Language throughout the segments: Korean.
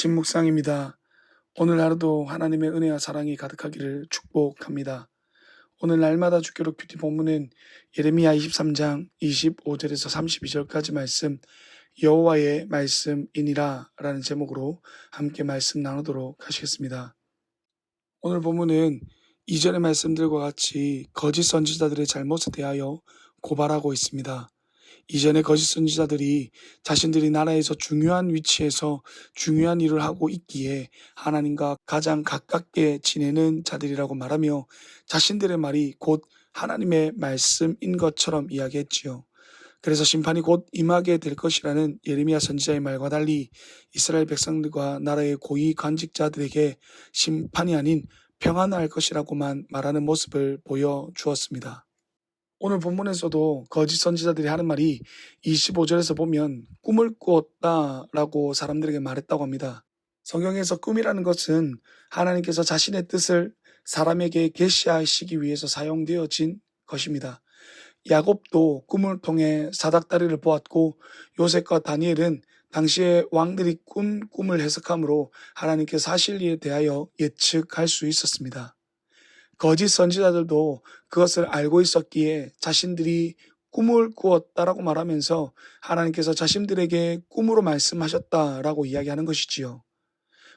아침 묵상입니다. 오늘 하루도 하나님의 은혜와 사랑이 가득하기를 축복합니다. 오늘 날마다 주기록 큐티 본문은 예레미야 23장 25절에서 32절까지 말씀, 여호와의 말씀이니라 라는 제목으로 함께 말씀 나누도록 하시겠습니다. 오늘 본문은 이전의 말씀들과 같이 거짓 선지자들의 잘못에 대하여 고발하고 있습니다. 이전에 거짓 선지자들이 자신들이 나라에서 중요한 위치에서 중요한 일을 하고 있기에 하나님과 가장 가깝게 지내는 자들이라고 말하며 자신들의 말이 곧 하나님의 말씀인 것처럼 이야기했지요. 그래서 심판이 곧 임하게 될 것이라는 예레미야 선지자의 말과 달리 이스라엘 백성들과 나라의 고위 관직자들에게 심판이 아닌 평안할 것이라고만 말하는 모습을 보여주었습니다. 오늘 본문에서도 거짓 선지자들이 하는 말이 25절에서 보면 꿈을 꾸었다라고 사람들에게 말했다고 합니다. 성경에서 꿈이라는 것은 하나님께서 자신의 뜻을 사람에게 계시하시기 위해서 사용되어진 것입니다. 야곱도 꿈을 통해 사닥다리를 보았고 요셉과 다니엘은 당시의 왕들이 꾼 꿈을 해석함으로 하나님께서 사실 일에 대하여 예측할 수 있었습니다. 거짓 선지자들도 그것을 알고 있었기에 자신들이 꿈을 꾸었다라고 말하면서 하나님께서 자신들에게 꿈으로 말씀하셨다라고 이야기하는 것이지요.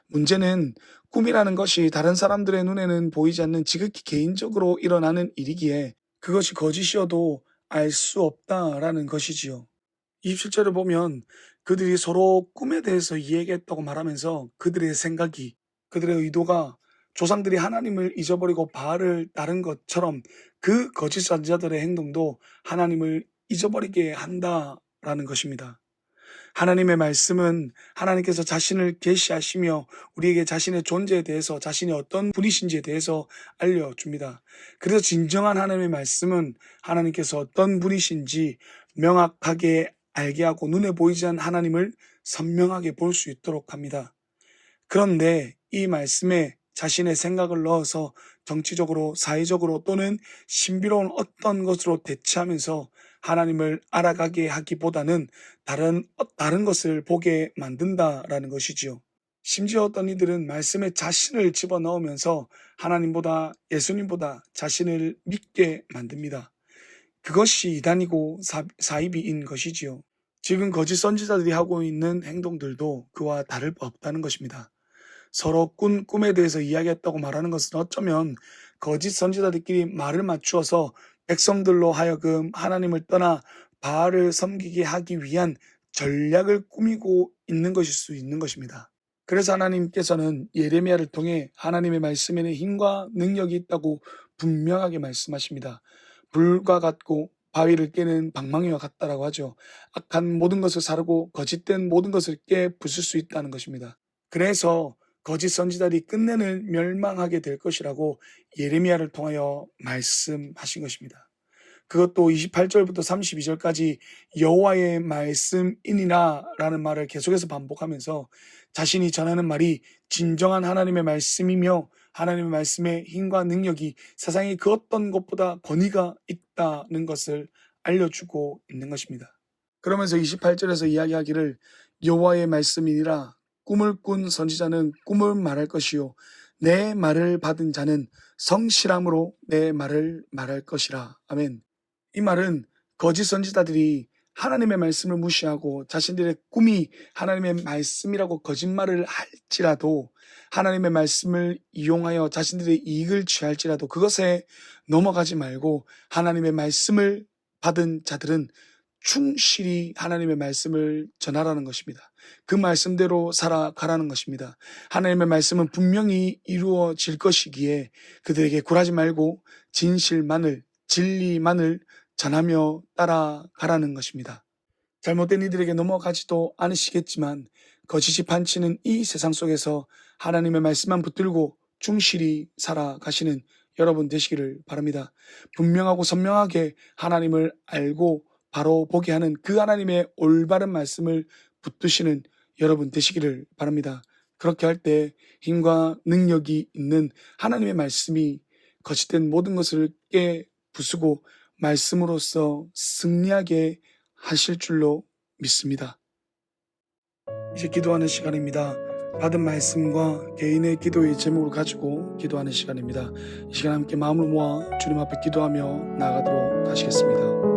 문제는 꿈이라는 것이 다른 사람들의 눈에는 보이지 않는 지극히 개인적으로 일어나는 일이기에 그것이 거짓이어도 알 수 없다라는 것이지요. 27절을 보면 그들이 서로 꿈에 대해서 이야기했다고 말하면서 그들의 생각이, 그들의 의도가 조상들이 하나님을 잊어버리고 바알을 따른 것처럼 그 거짓 선지자들의 행동도 하나님을 잊어버리게 한다라는 것입니다. 하나님의 말씀은 하나님께서 자신을 계시하시며 우리에게 자신의 존재에 대해서 자신이 어떤 분이신지에 대해서 알려줍니다. 그래서 진정한 하나님의 말씀은 하나님께서 어떤 분이신지 명확하게 알게 하고 눈에 보이지 않는 하나님을 선명하게 볼 수 있도록 합니다. 그런데 이 말씀에 자신의 생각을 넣어서 정치적으로, 사회적으로 또는 신비로운 어떤 것으로 대체하면서 하나님을 알아가게 하기보다는 다른 것을 보게 만든다라는 것이지요. 심지어 어떤 이들은 말씀에 자신을 집어넣으면서 하나님보다, 예수님보다 자신을 믿게 만듭니다. 그것이 이단이고 사이비인 것이지요. 지금 거짓 선지자들이 하고 있는 행동들도 그와 다를 바 없다는 것입니다. 서로 꾼 꿈에 대해서 이야기했다고 말하는 것은 어쩌면 거짓 선지자들끼리 말을 맞추어서 백성들로 하여금 하나님을 떠나 바알을 섬기게 하기 위한 전략을 꾸미고 있는 것일 수 있는 것입니다. 그래서 하나님께서는 예레미야를 통해 하나님의 말씀에는 힘과 능력이 있다고 분명하게 말씀하십니다. 불과 같고 바위를 깨는 방망이와 같다라고 하죠. 악한 모든 것을 사르고 거짓된 모든 것을 깨 부술 수 있다는 것입니다. 그래서 거짓 선지자들이 끝내는 멸망하게 될 것이라고 예레미야를 통하여 말씀하신 것입니다. 그것도 28절부터 32절까지 여호와의 말씀이니라 라는 말을 계속해서 반복하면서 자신이 전하는 말이 진정한 하나님의 말씀이며 하나님의 말씀의 힘과 능력이 세상의 그 어떤 것보다 권위가 있다는 것을 알려주고 있는 것입니다. 그러면서 28절에서 이야기하기를 여호와의 말씀이니라 꿈을 꾼 선지자는 꿈을 말할 것이요 내 말을 받은 자는 성실함으로 내 말을 말할 것이라. 아멘. 이 말은 거짓 선지자들이 하나님의 말씀을 무시하고 자신들의 꿈이 하나님의 말씀이라고 거짓말을 할지라도 하나님의 말씀을 이용하여 자신들의 이익을 취할지라도 그것에 넘어가지 말고 하나님의 말씀을 받은 자들은 충실히 하나님의 말씀을 전하라는 것입니다. 그 말씀대로 살아가라는 것입니다. 하나님의 말씀은 분명히 이루어질 것이기에 그들에게 굴하지 말고 진리만을 전하며 따라가라는 것입니다. 잘못된 이들에게 넘어가지도 않으시겠지만 거짓이 판치는 이 세상 속에서 하나님의 말씀만 붙들고 충실히 살아가시는 여러분 되시기를 바랍니다. 분명하고 선명하게 하나님을 알고 바로 보게 하는 그 하나님의 올바른 말씀을 붙드시는 여러분 되시기를 바랍니다. 그렇게 할 때 힘과 능력이 있는 하나님의 말씀이 거짓된 모든 것을 깨 부수고 말씀으로써 승리하게 하실 줄로 믿습니다. 이제 기도하는 시간입니다. 받은 말씀과 개인의 기도의 제목을 가지고 기도하는 시간입니다. 이 시간 함께 마음을 모아 주님 앞에 기도하며 나아가도록 하시겠습니다.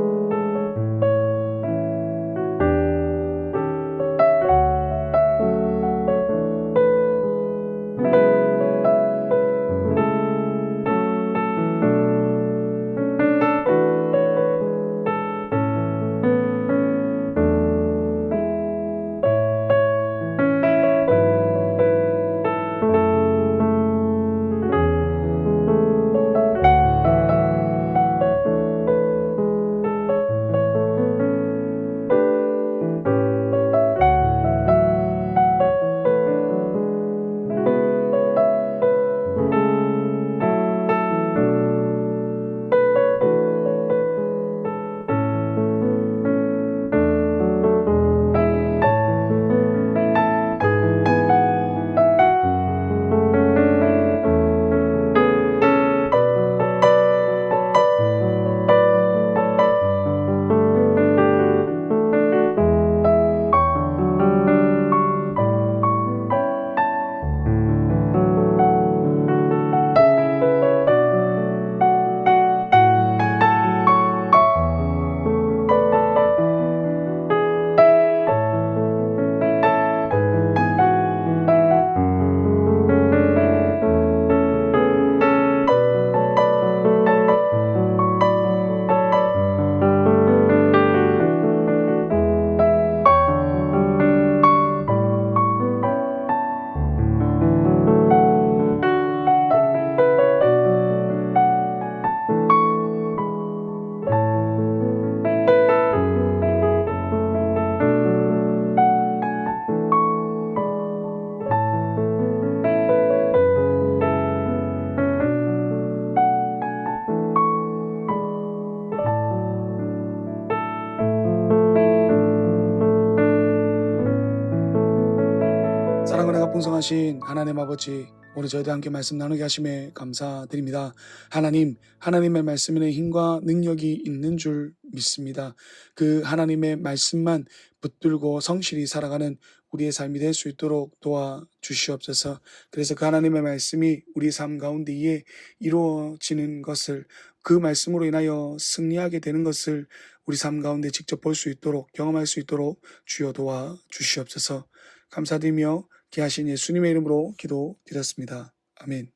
사랑 은혜가 풍성하신 하나님 아버지, 오늘 저희와 함께 말씀 나누게 하심에 감사드립니다. 하나님의 말씀에는 힘과 능력이 있는 줄 믿습니다. 그 하나님의 말씀만 붙들고 성실히 살아가는 우리의 삶이 될 수 있도록 도와주시옵소서. 그래서 그 하나님의 말씀이 우리 삶 가운데에 이루어지는 것을, 그 말씀으로 인하여 승리하게 되는 것을 우리 삶 가운데 직접 볼 수 있도록, 경험할 수 있도록 주여 도와주시옵소서. 감사드리며 귀하신 예수님의 이름으로 기도드렸습니다. 아멘.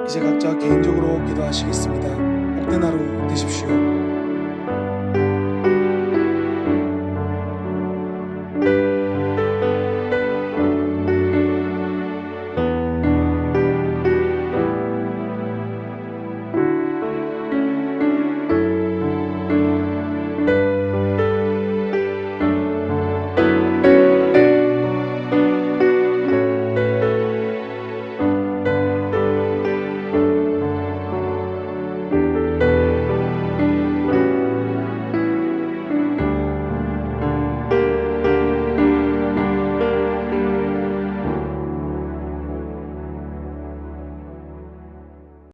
이제 각자 개인적으로 기도하시겠습니다. 복된 하루 되십시오.